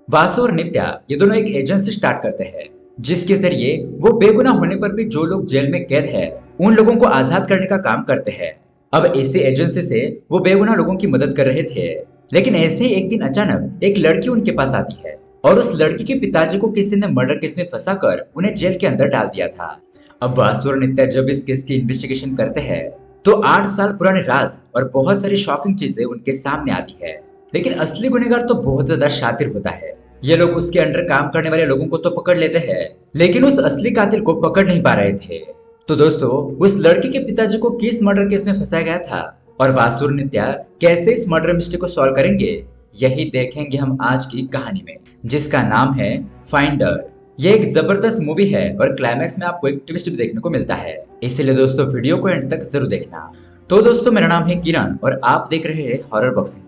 वासु और नित्या ये दोनों एक एजेंसी स्टार्ट करते हैं जिसके जरिए वो बेगुनाह होने पर भी जो लोग जेल में कैद है उन लोगों को आजाद करने का काम करते हैं। अब इसी एजेंसी से वो बेगुनाह लोगों की मदद कर रहे थे। लेकिन ऐसे ही एक दिन अचानक एक लड़की उनके पास आती है और उस लड़की के पिताजी को किसी ने मर्डर केस में फंसाकर उन्हें जेल के अंदर डाल दिया था। अब वासु और नित्या जब इस केस की इन्वेस्टिगेशन करते हैं तो 8 साल पुराने राज और बहुत सारी शॉकिंग चीजें उनके सामने आती है। लेकिन असली गुनहगार तो बहुत ज्यादा शातिर होता है। ये लोग उसके अंडर काम करने वाले लोगों को तो पकड़ लेते हैं लेकिन उस असली कातिल को पकड़ नहीं पा रहे थे। तो दोस्तों, उस लड़की के पिताजी को किस मर्डर केस में फंसाया गया था और वासुर नित्या कैसे इस मर्डर मिस्ट्री को सॉल्व करेंगे, यही देखेंगे हम आज की कहानी में, जिसका नाम है फाइंडर। ये एक जबरदस्त मूवी है और क्लाइमैक्स में आपको एक ट्विस्ट भी देखने को मिलता है, इसलिए दोस्तों वीडियो को एंड तक जरूर देखना। तो दोस्तों, मेरा नाम है किरण और आप देख रहे हैं हॉरर बॉक्सिंग।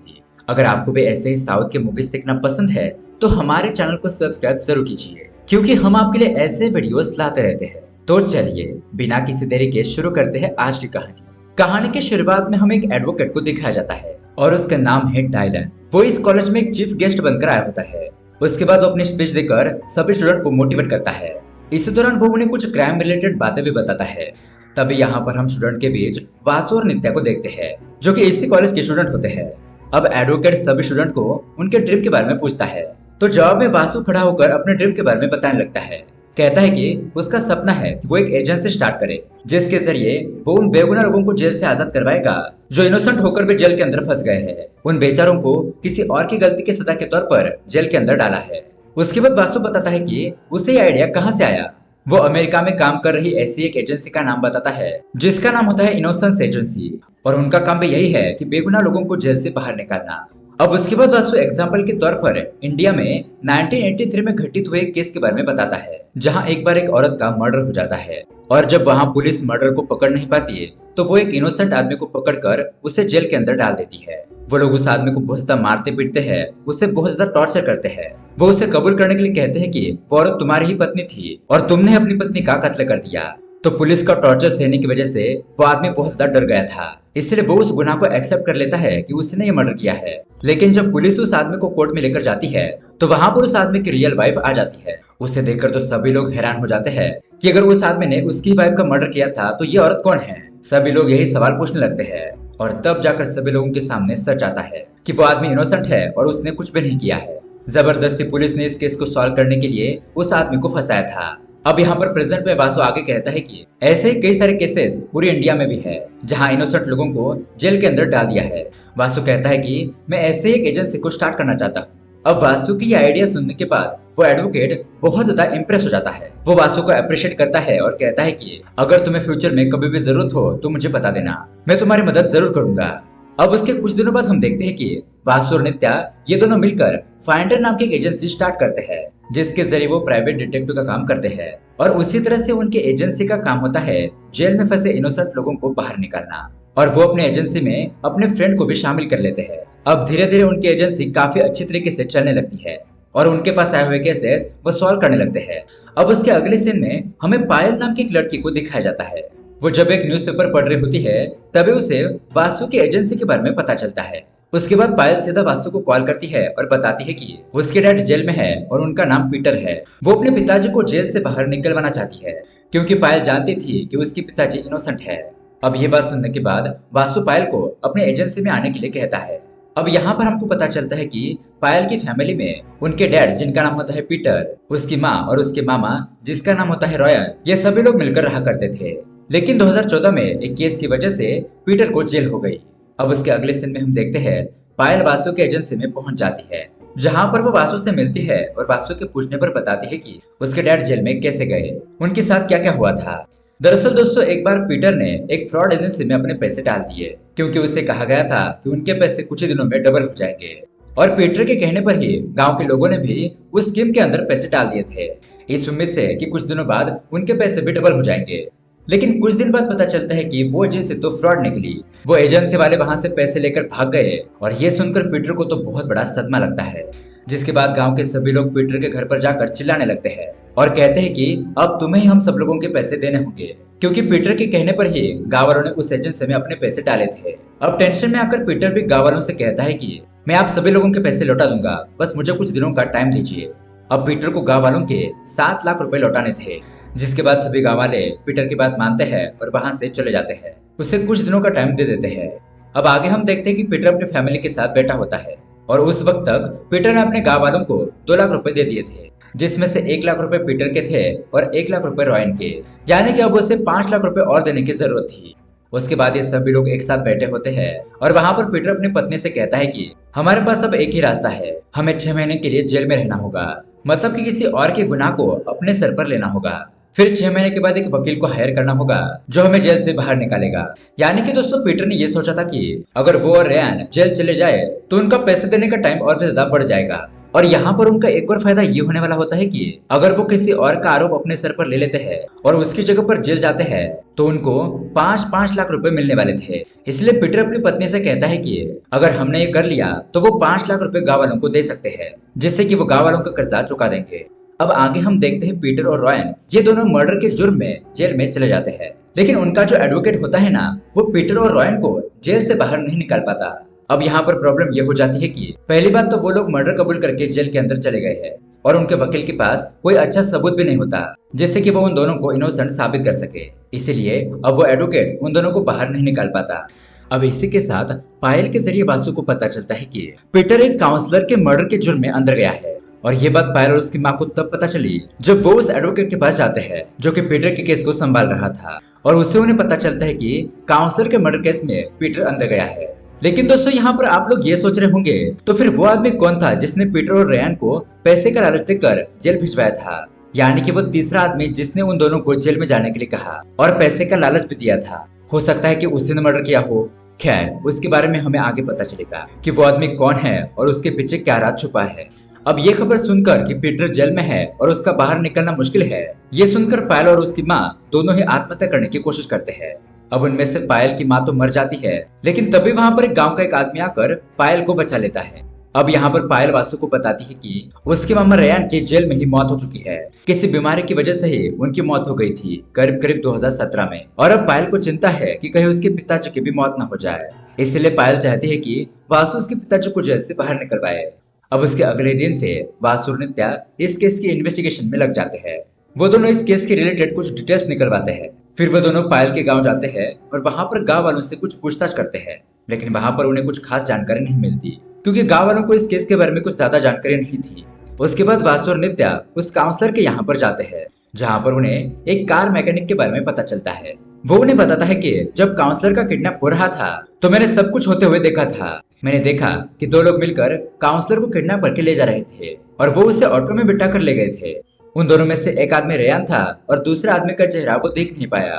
अगर आपको भी ऐसे ही साउथ के मूवीज देखना पसंद है तो हमारे चैनल को सब्सक्राइब जरूर कीजिए क्योंकि हम आपके लिए ऐसे वीडियोस लाते रहते हैं। तो चलिए बिना किसी देरी के शुरू करते हैं आज की कहानी। कहानी के शुरुआत में हमें एक एडवोकेट को दिखाया जाता है और उसका नाम है डायलन। वो इस कॉलेज में एक चीफ गेस्ट बनकर आया होता है। उसके बाद वो अपनी स्पीच देकर सभी स्टूडेंट को मोटिवेट करता है। इसी दौरान वो उन्हें कुछ क्राइम रिलेटेड बातें भी बताता है। तभी यहाँ पर हम स्टूडेंट के बीच वासु और नित्या को देखते हैं जो कि इसी कॉलेज के स्टूडेंट होते हैं। अब एडवोकेट सभी स्टूडेंट को उनके ड्रीम के बारे में पूछता है तो जवाब में वासु खड़ा होकर अपने ड्रीम के बारे में बताने लगता है। कहता है कि उसका सपना है कि वो एक एजेंसी स्टार्ट करे जिसके जरिए वो उन बेगुनाह लोगों को जेल से आजाद करवाएगा जो इनोसेंट होकर भी जेल के अंदर फंस गए हैं। उन बेचारों को किसी और की गलती की सजा के तौर पर जेल के अंदर डाला है। उसके बाद वासु बताता है कि उसे ये आइडिया कहाँ से आया। वो अमेरिका में काम कर रही ऐसी एक एजेंसी का नाम बताता है जिसका नाम होता है इनोसेंस एजेंसी और उनका काम भी यही है कि बेगुनाह लोगों को जेल से बाहर निकालना। अब उसके बाद वासु एग्जाम्पल के तौर पर इंडिया में 1983 में घटित हुए एक केस के बारे में बताता है जहां एक बार एक औरत का मर्डर हो जाता है और जब वहां पुलिस मर्डर को पकड़ नहीं पाती है तो वो एक इनोसेंट आदमी को पकड़कर उसे जेल के अंदर डाल देती है। वो लोग उस आदमी को बहुत ज्यादा मारते पीटते हैं, उसे बहुत ज्यादा टॉर्चर करते हैं। वो उसे कबूल करने के लिए कहते हैं कि वो औरत तुम्हारी ही पत्नी थी और तुमने अपनी पत्नी का कत्ल कर दिया। तो पुलिस का टॉर्चर सहने की वजह से वो आदमी बहुत ज्यादा डर गया था, इसलिए वो उस गुनाह को एक्सेप्ट कर लेता है कि उसने ये मर्डर किया है। लेकिन जब पुलिस उस आदमी को कोर्ट में लेकर जाती है तो वहां पर उस आदमी की रियल वाइफ आ जाती है। उसे देखकर तो सभी लोग हैरान हो जाते हैं कि अगर उस आदमी ने उसकी वाइफ का मर्डर किया था तो ये औरत कौन है। सभी लोग यही सवाल पूछने लगते हैं और तब जाकर सभी लोगों के सामने सच आता है कि वो आदमी इनोसेंट है और उसने कुछ भी नहीं किया है। जबरदस्ती पुलिस ने इस केस को सॉल्व करने के लिए उस आदमी को फंसाया था। अब यहाँ पर प्रेजेंट में वासु आगे कहता है कि ऐसे ही कई सारे केसेस पूरी इंडिया में भी है जहाँ इनोसेंट लोगों को जेल के अंदर डाल दिया है। वासु कहता है कि मैं ऐसे ही एक एजेंसी को स्टार्ट करना चाहता हूँ। अब वासु की आइडिया सुनने के बाद वो एडवोकेट बहुत ज्यादा इम्प्रेस हो जाता है। वो वासु को अप्रिशिएट करता है और कहता है कि अगर तुम्हें फ्यूचर में कभी भी जरूरत हो तो मुझे बता देना, मैं तुम्हारी मदद जरूर करूंगा। अब उसके कुछ दिनों बाद हम देखते हैं कि वासु और नित्या ये दोनों मिलकर फाइंडर नाम की एक एजेंसी स्टार्ट करते हैं जिसके जरिए वो प्राइवेट डिटेक्टिव का काम करते हैं और उसी तरह से उनके एजेंसी का काम होता है जेल में फंसे इनोसेंट लोगों को बाहर निकालना। और वो अपने एजेंसी में अपने फ्रेंड को भी शामिल कर लेते हैं। अब धीरे धीरे उनकी एजेंसी काफी अच्छी तरीके से चलने लगती है और उनके पास आए हुए केसेस वो सॉल्व करने लगते हैं। अब उसके अगले सीन में हमें पायल नाम की एक लड़की को दिखाया जाता है। वो जब एक न्यूज़पेपर पढ़ रही होती है तभी उसे वासु की एजेंसी के बारे में पता चलता है। उसके बाद पायल सीधा वासु को कॉल करती है और बताती है कि उसके डैड जेल में है और उनका नाम पीटर है। वो अपने पिताजी को जेल से बाहर निकलवाना चाहती है क्योंकि पायल जानती थी कि उसकी पिताजी इनोसेंट है। अब ये बात सुनने के बाद वासु पायल को अपने एजेंसी में आने के लिए कहता है। अब यहाँ पर हमको पता चलता है कि पायल की फैमिली में उनके डैड जिनका नाम होता है पीटर, उसकी माँ और उसके मामा जिसका नाम होता है रॉयन, ये सभी लोग मिलकर रहा करते थे। लेकिन 2014 में एक केस की वजह से पीटर को जेल हो गई। अब उसके अगले सीन में हम देखते हैं पायल वासु के एजेंसी में पहुंच जाती है जहां पर वो वासु से मिलती है और वासु के पूछने पर बताती है कि उसके डैड जेल में कैसे गए, उनके साथ क्या क्या हुआ था। दरअसल दोस्तों, एक बार पीटर ने एक फ्रॉड एजेंसी में अपने पैसे डाल दिए क्योंकि उसे कहा गया था कि उनके पैसे कुछ ही दिनों में डबल हो जाएंगे और पीटर के कहने पर ही गांव के लोगों ने भी उस स्कीम के अंदर पैसे डाल दिए थे इस उम्मीद से कि कुछ दिनों बाद उनके पैसे भी डबल हो जाएंगे। लेकिन कुछ दिन बाद पता चलता है कि वो एजेंसी तो फ्रॉड निकली। वो एजेंसी वाले वहां से पैसे लेकर भाग गए और ये सुनकर पीटर को तो बहुत बड़ा सदमा लगता है। जिसके बाद गांव के सभी लोग पीटर के घर पर जाकर चिल्लाने लगते हैं और कहते हैं कि अब तुम्हें ही हम सब लोगों के पैसे देने होंगे, क्योंकि पीटर के कहने पर ही गांव वालों ने उस एजेंसी में अपने पैसे डाले थे। अब टेंशन में आकर पीटर भी गांव वालों से कहता है कि मैं आप सभी लोगों के पैसे लौटा दूंगा, बस मुझे कुछ दिनों का टाइम दीजिए। अब पीटर को गांव वालों के 7 लाख रुपए लौटाने थे, जिसके बाद सभी गांव वाले पीटर की बात मानते हैं और वहां से चले जाते हैं, उसे कुछ दिनों का टाइम दे देते हैं। अब आगे हम देखते हैं कि पीटर अपनी फैमिली के साथ बैठा होता है और उस वक्त तक पीटर ने अपने गांव वालों को 2 लाख रुपए दे दिए थे, जिसमें से 1 लाख रुपए पीटर के थे और 1 लाख रुपए रॉयन के, यानी कि अब उसे 5 लाख रुपए और देने की जरूरत थी। उसके बाद ये सभी लोग एक साथ बैठे होते हैं और वहां पर पीटर अपनी पत्नी से कहता है कि हमारे पास अब एक ही रास्ता है, हमें 6 महीने के लिए जेल में रहना होगा, मतलब कि किसी और के गुनाह को अपने सर पर लेना होगा। फिर 6 महीने के बाद एक वकील को हायर करना होगा जो हमें जेल से बाहर निकालेगा। यानी कि दोस्तों पीटर ने ये सोचा था कि अगर वो और रेयान जेल चले जाए तो उनका पैसे देने का टाइम और भी ज्यादा बढ़ जाएगा। और यहाँ पर उनका एक और फायदा ये होने वाला होता है कि अगर वो किसी और का आरोप अपने सर पर ले लेते हैं और उसकी जगह पर जेल जाते हैं तो उनको 5-5 लाख रुपए मिलने वाले थे। इसलिए पीटर अपनी पत्नी से कहता है कि अगर हमने ये कर लिया तो वो 5 लाख रुपए गांव वालों को दे सकते हैं, जिससे कि वो गांव वालों का कर्जा चुका देंगे। अब आगे हम देखते हैं पीटर और रॉयन ये दोनों मर्डर के जुर्म में जेल में चले जाते हैं, लेकिन उनका जो एडवोकेट होता है ना, वो पीटर और रॉयन को जेल से बाहर नहीं निकाल पाता। अब यहाँ पर प्रॉब्लम ये हो जाती है कि पहली बात तो वो लोग मर्डर कबूल करके जेल के अंदर चले गए हैं और उनके वकील के पास कोई अच्छा सबूत भी नहीं होता जिससे कि वो उन दोनों को इनोसेंट साबित कर सके। इसीलिए अब वो एडवोकेट उन दोनों को बाहर नहीं निकाल पाता। अब इसी के साथ पायल के जरिए वासु को पता चलता है कि पीटर एक काउंसलर के मर्डर के जुर्म में अंदर गया है। और ये बात पायल और उसकी माँ को तब पता चली जब वो उस एडवोकेट के पास जाते हैं जो कि पीटर के केस को संभाल रहा था, और उससे उन्हें पता चलता है कि काउंसलर के मर्डर केस में पीटर अंदर गया है। लेकिन दोस्तों यहाँ पर आप लोग ये सोच रहे होंगे तो फिर वो आदमी कौन था जिसने पीटर और रेयान को पैसे का लालच देकर जेल भिजवाया था? यानी कि वो तीसरा आदमी जिसने उन दोनों को जेल में जाने के लिए कहा और पैसे का लालच भी दिया था। हो सकता है कि उसी ने मर्डर किया हो। खैर, उसके बारे में हमें आगे पता चलेगा कि वो आदमी कौन है और उसके पीछे क्या राज छुपा है। अब ये खबर सुनकर कि पीटर जेल में है और उसका बाहर निकलना मुश्किल है, ये सुनकर पायल और उसकी माँ दोनों ही आत्महत्या करने की कोशिश करते हैं। अब उनमें से पायल की माँ तो मर जाती है, लेकिन तभी वहाँ पर एक गांव का एक आदमी आकर पायल को बचा लेता है। अब यहाँ पर पायल वासु को बताती है कि उसके मामा रेयान की जेल में ही मौत हो चुकी है, किसी बीमारी की वजह से ही उनकी मौत हो गई थी करीब करीब 2017 में। और अब पायल को चिंता है कि कहीं उसके पिताजी की भी मौत न हो जाए, इसलिए पायल चाहती है कि वासु उसके पिताजी को जेल से बाहर निकलवाए। अब उसके अगले दिन से वासु और नित्या इस केस की इन्वेस्टिगेशन में लग जाते हैं। वो दोनों इस केस के रिलेटेड कुछ डिटेल्स निकलवाते हैं। फिर वो दोनों पायल के गांव जाते हैं और वहां पर गांव वालों से कुछ पूछताछ करते हैं, लेकिन वहां पर उन्हें कुछ खास जानकारी नहीं मिलती क्योंकि गांव वालों को इस केस के बारे में कुछ ज्यादा जानकारी नहीं थी। उसके बाद वासु और नित्या उस काउंसलर के यहाँ पर जाते हैं जहाँ पर उन्हें एक कार मैकेनिक के बारे में पता चलता है। वो उन्हें बताता है कि जब काउंसलर का किडनैप हो रहा था तो मैंने सब कुछ होते हुए देखा था। मैंने देखा कि 2 लोग मिलकर काउंसलर को किडनैप करके ले जा रहे थे और वो उसे ऑटो में बिठा कर ले गए थे। उन दोनों में से एक आदमी रेयान था और दूसरे आदमी का चेहरा वो देख नहीं पाया।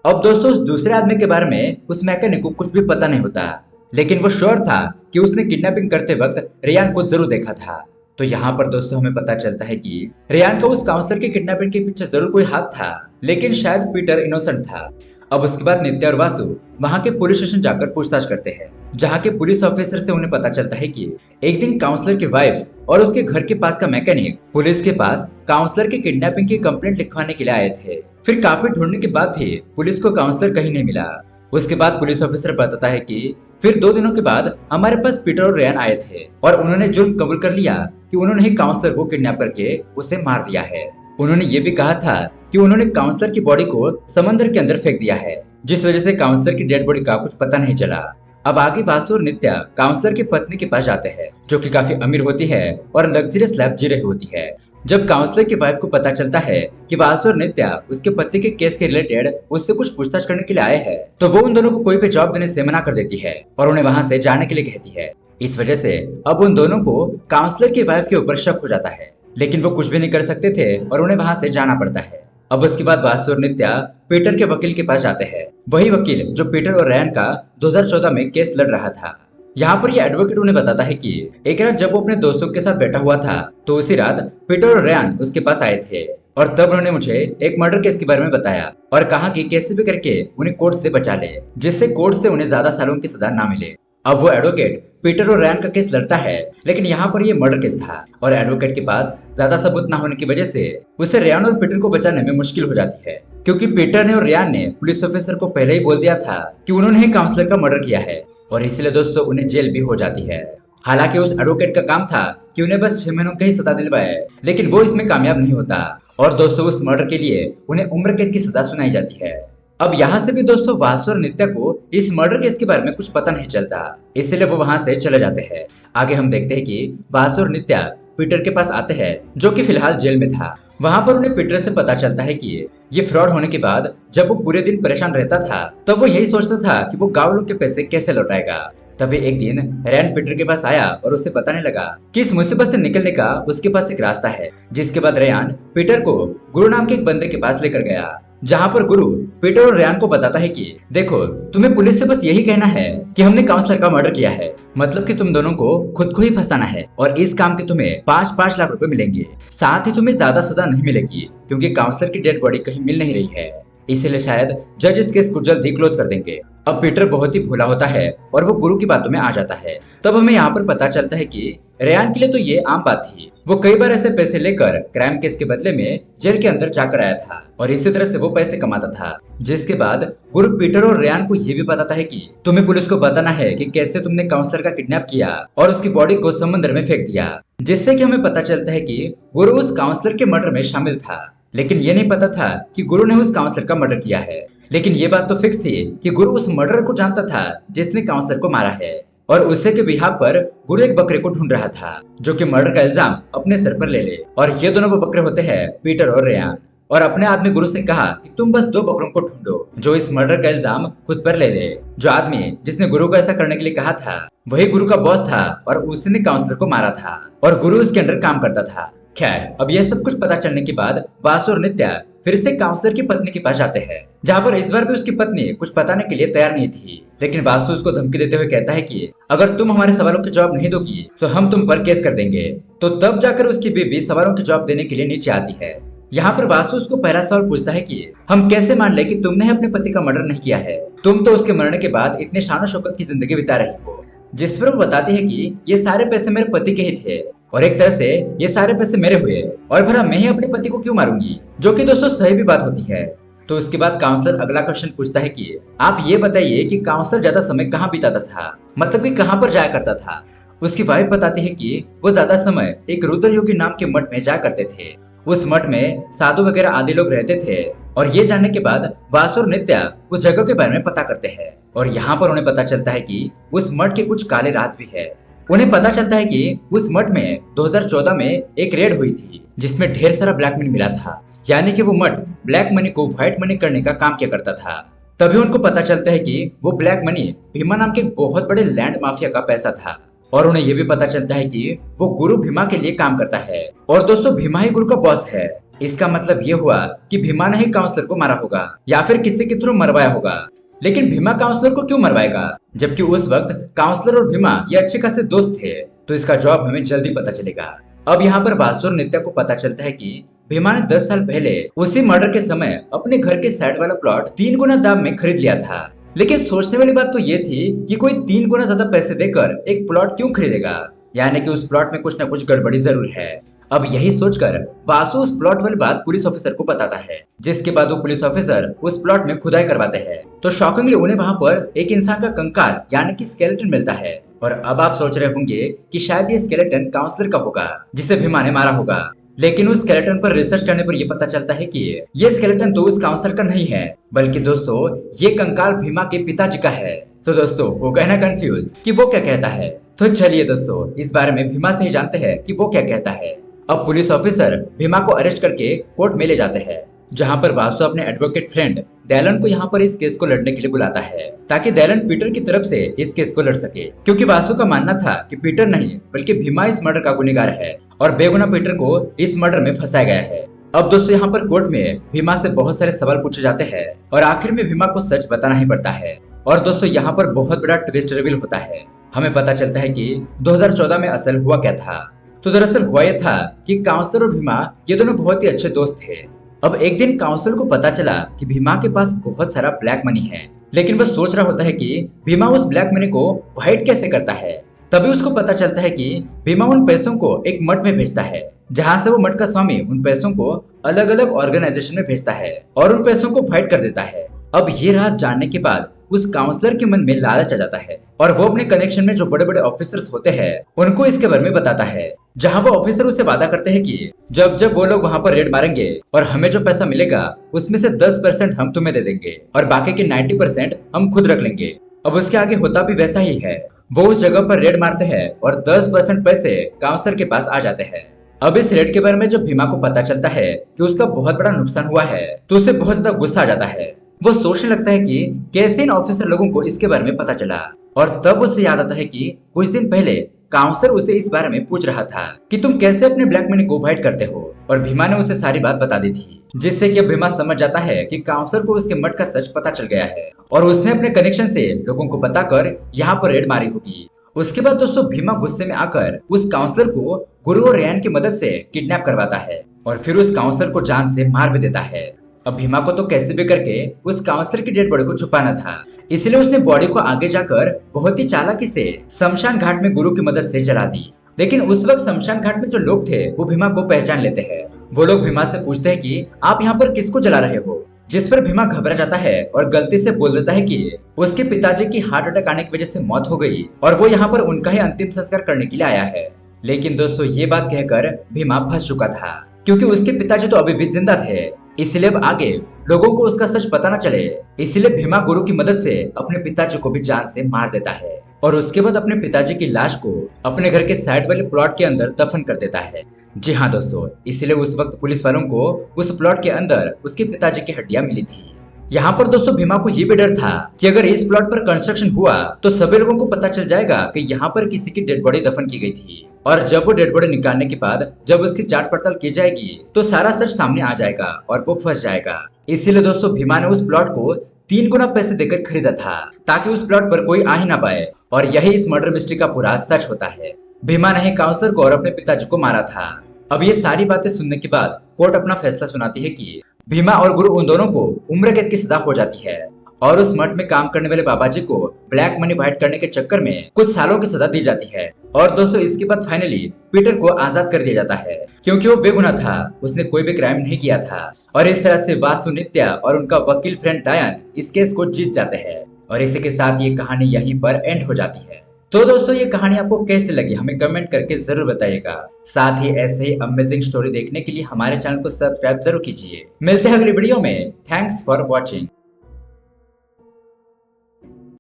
अब दोस्तों उस दूसरे आदमी के बारे में उस मैकेनिक को कुछ भी पता नहीं होता, लेकिन वो श्योर था कि उसने किडनैपिंग करते वक्त रेयान को जरूर देखा था। तो यहाँ पर दोस्तों हमें पता चलता है कि रेयान का उस काउंसलर के किडनैपिंग के पीछे जरूर कोई हाथ था, लेकिन शायद पीटर इनोसेंट था। अब उसके बाद नित्या और वासु वहां के पुलिस स्टेशन जाकर पूछताछ करते हैं, जहां के पुलिस ऑफिसर से उन्हें पता चलता है कि एक दिन काउंसलर की वाइफ और उसके घर के पास का मैकेनिक पुलिस के पास काउंसलर के किडनैपिंग की कंप्लेंट लिखवाने के लिए आए थे। फिर काफी ढूंढने के बाद भी पुलिस को काउंसलर कहीं नहीं मिला। उसके बाद पुलिस ऑफिसर बताता है कि फिर 2 दिनों के बाद हमारे पास पीटर और रेयान आए थे और उन्होंने जुर्म कबूल कर लिया कि उन्होंने ही काउंसलर को किडनैप करके उसे मार दिया है। उन्होंने ये भी कहा था कि उन्होंने काउंसलर की बॉडी को समंदर के अंदर फेंक दिया है, जिस वजह से काउंसलर की डेड बॉडी का कुछ पता नहीं चला। अब आगे वासु और नित्या काउंसलर की पत्नी के पास जाते हैं जो कि काफी अमीर होती है और लग्जरियस लाइफ जी रही होती है। जब काउंसलर की वाइफ को पता चलता है कि वासु और नित्या उसके पति के केस के रिलेटेड उससे कुछ पूछताछ करने के लिए आए हैं, तो वो उन दोनों को कोई भी जॉब देने से मना कर देती है और उन्हें वहां से जाने के लिए कहती है। इस वजह से अब उन दोनों को काउंसलर की वाइफ के ऊपर शक हो जाता है, लेकिन वो कुछ भी नहीं कर सकते थे और उन्हें वहां से जाना पड़ता है। अब उसके बाद वासु और नित्या पीटर के वकील के पास जाते हैं, वही वकील जो पीटर और रेयान का 2014 में केस लड़ रहा था। यहाँ पर ये एडवोकेट उन्हें बताता है कि एक रात जब वो अपने दोस्तों के साथ बैठा हुआ था तो उसी रात पीटर और रेयान उसके पास आए थे और तब उन्होंने मुझे एक मर्डर केस के बारे में बताया और कहा कि कैसे भी करके उन्हें कोर्ट से बचा ले, जिससे कोर्ट से उन्हें ज्यादा सालों की सजा ना मिले। अब वो एडवोकेट पीटर और रैन का केस लड़ता है, लेकिन यहाँ पर ये मर्डर केस था और एडवोकेट के पास ज्यादा सबूत ना होने की वजह से उसे रैन और पीटर को बचाने में मुश्किल हो जाती है, क्योंकि पीटर ने और रैन ने पुलिस ऑफिसर को पहले ही बोल दिया था कि उन्होंने काउंसलर का मर्डर किया है और इसलिए दोस्तों उन्हें जेल भी हो जाती है। हालांकि उस एडवोकेट का काम था कि उन्हें बस 6 महीनों की ही सजा दिलवाए, लेकिन वो इसमें कामयाब नहीं होता और दोस्तों उस मर्डर के लिए उन्हें उम्र कैद की सजा सुनाई जाती है। अब यहाँ से भी दोस्तों वासु और नित्या को इस मर्डर केस के बारे में कुछ पता नहीं चलता, इसलिए वो वहां से चले जाते हैं। आगे हम देखते हैं कि वासु और नित्या पीटर के पास आते हैं, जो कि फिलहाल जेल में था। वहां पर उन्हें पीटर से पता चलता है कि ये फ्रॉड होने के बाद जब वो पूरे दिन परेशान रहता था तब वो यही सोचता था कि वो गांव लोग के पैसे कैसे लौटाएगा। तभी एक दिन रैन पीटर के पास आया और उसे बताने लगा कि इस मुसीबत से निकलने का उसके पास एक रास्ता है, जिसके बाद रैन पीटर को गुरु नाम के एक बंदे के पास लेकर गया, जहाँ पर गुरु पीटर और रैन को बताता है कि देखो, तुम्हें पुलिस से बस यही कहना है कि हमने काउंसलर का मर्डर किया है, मतलब कि तुम दोनों को खुद को ही फंसाना है और इस काम के तुम्हें 5-5 लाख रुपए मिलेंगे। साथ ही तुम्हें ज्यादा सजा नहीं मिलेगी क्योंकि काउंसलर की डेड बॉडी कहीं मिल नहीं रही है, इसीलिए शायद जज इस केस को जल्द ही क्लोज कर देंगे। अब पीटर बहुत ही भोला होता है और वो गुरु की बातों में आ जाता है। तब हमें यहाँ पर पता चलता है कि रेयान के लिए तो ये आम बात थी, वो कई बार ऐसे पैसे लेकर क्राइम केस के बदले में जेल के अंदर जाकर आया था और इसी तरह से वो पैसे कमाता था। जिसके बाद गुरु पीटर और रेयान को ये भी बताता है कि तुम्हें पुलिस को बताना है कि कैसे तुमने काउंसलर का किडनैप किया और उसकी बॉडी को समंदर में फेंक दिया, जिससे कि हमें पता चलता है कि गुरु उस काउंसलर के मर्डर में शामिल था। लेकिन ये नहीं पता था कि गुरु ने उस काउंसलर का मर्डर किया है। लेकिन ये बात तो फिक्स थी कि गुरु उस मर्डर को जानता था जिसने काउंसलर को मारा है और उसे के बिहाफ पर गुरु एक बकरे को ढूंढ रहा था जो कि मर्डर का इल्जाम अपने सर पर ले ले। और ये दोनों वो बकरे होते हैं पीटर और रेयान। और अपने आदमी गुरु से कहा कि तुम बस 2 बकरों को ढूंढो जो इस मर्डर का इल्जाम खुद पर ले ले। जो आदमी जिसने गुरु को ऐसा करने के लिए कहा था वही गुरु का बॉस था और उसने काउंसलर को मारा था और गुरु उसके अंडर काम करता था। खैर, अब यह सब कुछ पता चलने के बाद वासु और नित्या फिर से काउंसलर की पत्नी के पास जाते हैं, जहाँ पर इस बार भी उसकी पत्नी कुछ बताने के लिए तैयार नहीं थी। लेकिन वासु उसको धमकी देते हुए कहता है कि अगर तुम हमारे सवालों के जवाब नहीं दोगी तो हम तुम पर केस कर देंगे। तो तब जाकर उसकी बीवी सवालों के जवाब देने के लिए नीचे आती है। यहाँ पर वासु उसको पहला सवाल पूछता है कि हम कैसे मान ले कि तुमने अपने पति का मर्डर नहीं किया है, तुम तो उसके मरने के बाद इतने शान शौकत की जिंदगी बिता रही हो। जिस पर वो बताती है कि ये सारे पैसे मेरे पति के ही थे और एक तरह से ये सारे पैसे मेरे हुए और भला मैं ही अपने पति को क्यों मारूंगी, जो कि दोस्तों सही भी बात होती है। तो उसके बाद काउंसलर अगला क्वेश्चन पूछता है कि आप ये बताइए कि काउंसलर ज्यादा समय कहाँ बिताता था, मतलब कि कहाँ पर जाया करता था। उसकी वाइफ बताती है कि वो ज्यादा समय एक रुद्र योगी नाम के मठ में जाया करते थे। उस मठ में साधु वगैरह आदि लोग रहते थे और ये जानने के बाद वासु और नित्या उस जगह के बारे में पता करते हैं और यहाँ पर उन्हें पता चलता है कि उस मठ के कुछ काले राज भी है। उन्हें पता चलता है कि उस मठ में 2014 में एक रेड हुई थी जिसमें ढेर सारा ब्लैक मनी मिला था, यानी कि वो मठ ब्लैक मनी को व्हाइट मनी करने का काम किया करता था। तभी उनको पता चलता है कि वो ब्लैक मनी भीमा नाम के बहुत बड़े लैंड माफिया का पैसा था और उन्हें यह भी पता चलता है कि वो गुरु भीमा के लिए काम करता है और दोस्तों भीमा ही गुरु का बॉस है। इसका मतलब ये हुआ कि भीमा ने ही काउंसलर को मारा होगा या फिर किसी के थ्रू मरवाया होगा। लेकिन भीमा काउंसलर को क्यों मरवाएगा, जबकि उस वक्त काउंसलर और भीमा ये अच्छे खासे दोस्त थे। तो इसका जवाब हमें जल्दी पता चलेगा। अब यहाँ पर वासु और नित्या को पता चलता है कि भीमा ने 10 साल पहले उसी मर्डर के समय अपने घर के साइड वाला प्लॉट 3 गुना दाम में खरीद लिया था। लेकिन सोचने वाली बात तो ये थी कि कोई 3 गुना ज्यादा पैसे देकर एक प्लॉट क्यों खरीदेगा, यानी कि उस प्लॉट में कुछ न कुछ गड़बड़ी जरूर है। अब यही सोचकर वासु उस प्लॉट वाली बात पुलिस ऑफिसर को बताता है, जिसके बाद वो पुलिस ऑफिसर उस प्लॉट में खुदाई करवाते हैं। तो शॉकिंगली उन्हें वहां पर एक इंसान का कंकाल यानी कि स्केलेटन मिलता है। और अब आप सोच रहे होंगे कि शायद ये स्केलेटन काउंसलर का होगा जिसे भीमा ने मारा होगा। लेकिन उस स्केलेटन पर रिसर्च करने पर यह पता चलता है कि ये स्केलेटन तो उस काउंसलर का नहीं है, बल्कि दोस्तों ये कंकाल भीमा के पिताजी का है। तो दोस्तों हो गए ना कंफ्यूज कि वो क्या कहता है। तो चलिए दोस्तों इस बारे में भीमा से ही जानते हैं कि वो क्या कहता है। अब पुलिस ऑफिसर भीमा को अरेस्ट करके कोर्ट में ले जाते हैं, जहां पर वासु अपने एडवोकेट फ्रेंड दैलन को यहाँ पर इस केस को लड़ने के लिए बुलाता है ताकि दैलन पीटर की तरफ से इस केस को लड़ सके, क्योंकि वासु का मानना था कि पीटर नहीं बल्कि भीमा इस मर्डर का गुनहगार है और बेगुनाह पीटर को इस मर्डर में फंसाया गया है। अब दोस्तों यहाँ पर कोर्ट में भीमा से बहुत सारे सवाल पूछे जाते हैं और आखिर में भीमा को सच बताना ही पड़ता है। और दोस्तों यहाँ पर बहुत बड़ा ट्विस्ट रिवील होता है। हमें पता चलता है कि 2014 में असल हुआ क्या था। तो दरअसल हुआ यह था कि काउंसलर और भीमा ये दोनों बहुत ही अच्छे दोस्त थे। अब एक दिन काउंसलर को पता चला कि भीमा के पास बहुत सारा ब्लैक मनी है लेकिन वो सोच रहा होता है कि भीमा उस ब्लैक मनी को व्हाइट कैसे करता है। तभी उसको पता चलता है कि भीमा उन पैसों को एक मठ में भेजता है, जहां से वो मठ का स्वामी उन पैसों को अलग अलग ऑर्गेनाइजेशन में भेजता है और उन पैसों को व्हाइट कर देता है। अब ये राज जानने के बाद उस काउंसलर के मन में लालच आ जाता है और वो अपने कनेक्शन में जो बड़े बड़े ऑफिसर्स होते हैं उनको इसके बारे में बताता है, जहां वो ऑफिसर उससे वादा करते हैं कि जब जब वो लोग वहां पर रेड मारेंगे और हमें जो पैसा मिलेगा उसमें से 10% हम तुम्हें दे देंगे और बाकी के 90% हम खुद रख लेंगे। अब उसके आगे होता भी वैसा ही है। वो उस जगह पर रेड मारते हैं और 10% पैसे काउंसलर के पास आ जाते हैं। अब इस रेड के बारे में जब भीमा को पता चलता है कि उसका बहुत बड़ा नुकसान हुआ है तो उसे बहुत ज्यादा गुस्सा आ जाता है। वो सोचने लगता है कि कैसे इन ऑफिसर लोगों को इसके बारे में पता चला, और तब उसे याद आता है कि कुछ दिन पहले काउंसलर उसे इस बारे में पूछ रहा था कि तुम कैसे अपने ब्लैक मनी को व्हाइट करते हो, और भीमा ने उसे सारी बात बता दी थी, जिससे कि अब भीमा समझ जाता है कि काउंसलर को उसके मठ का सच पता चल गया है और उसने अपने कनेक्शन से लोगों को बताकर यहाँ पर रेड मारी होगी। उसके बाद दोस्तों भीमा गुस्से में आकर उस काउंसलर को गुरु और रेयान की मदद से किडनैप करवाता है और फिर उस काउंसलर को जान से मार भी देता है। अब भीमा को तो कैसे भी करके उस काउंसलर की डेड बॉडी को छुपाना था, इसलिए उसने बॉडी को आगे जाकर बहुत ही चालाकी से शमशान घाट में गुरु की मदद से जला दी। लेकिन उस वक्त शमशान घाट में जो लोग थे वो भीमा को पहचान लेते हैं। वो लोग भीमा से पूछते हैं कि आप यहाँ पर किसको जला रहे हो, जिस पर भीमा घबरा जाता है और गलती से बोल देता है कि उसके पिताजी की हार्ट अटैक आने की वजह से मौत हो गई और वो यहाँ पर उनका ही अंतिम संस्कार करने के लिए आया है। लेकिन दोस्तों ये बात कहकर भीमा फंस चुका था, क्योंकि उसके पिताजी तो अभी भी जिंदा थे। इसलिए अब आगे लोगों को उसका सच पता न चले, इसलिए भीमा गुरु की मदद से अपने पिताजी को भी जान से मार देता है और उसके बाद अपने पिताजी की लाश को अपने घर के साइड वाले प्लॉट के अंदर दफन कर देता है। जी हाँ दोस्तों, इसलिए उस वक्त पुलिस वालों को उस प्लॉट के अंदर उसके पिताजी की हड्डियां मिली थी। यहाँ पर दोस्तों भीमा को ये भी डर था कि अगर इस प्लॉट पर कंस्ट्रक्शन हुआ तो सभी लोगों को पता चल जाएगा कि यहाँ पर किसी की डेड बॉडी दफन की गई थी, और जब वो डेड बॉडी निकालने के बाद जब उसकी जांच पड़ताल की जाएगी तो सारा सच सामने आ जाएगा और वो फंस जाएगा। इसीलिए दोस्तों भीमा ने उस प्लॉट को 3 गुना पैसे देकर खरीदा था, ताकि उस प्लॉट पर कोई आ ही ना पाए, और यही इस मर्डर मिस्ट्री का पूरा सच होता है। भीमा ने ही काउंसलर को और अपने पिताजी को मारा था। अब ये सारी बातें सुनने के बाद कोर्ट अपना फैसला सुनाती है कि भीमा और गुरु उन दोनों को उम्र कैद की सजा हो जाती है और उस मठ में काम करने वाले बाबा जी को ब्लैक मनी व्हाइट करने के चक्कर में कुछ सालों की सजा दी जाती है। और दोस्तों इसके बाद फाइनली पीटर को आजाद कर दिया जाता है, क्योंकि वो बेगुनाह था, उसने कोई भी क्राइम नहीं किया था। और इस तरह से वासु, नित्या और उनका वकील फ्रेंड डायन इस केस को जीत जाते हैं और इसी के साथ ये कहानी यहीं पर एंड हो जाती है। तो दोस्तों ये कहानी आपको कैसी लगी हमें कमेंट करके जरूर बताइएगा। साथ ही ऐसे ही अमेजिंग स्टोरी देखने के लिए हमारे चैनल को सब्सक्राइब जरूर कीजिए। मिलते हैं अगली वीडियो में। Thanks for watching.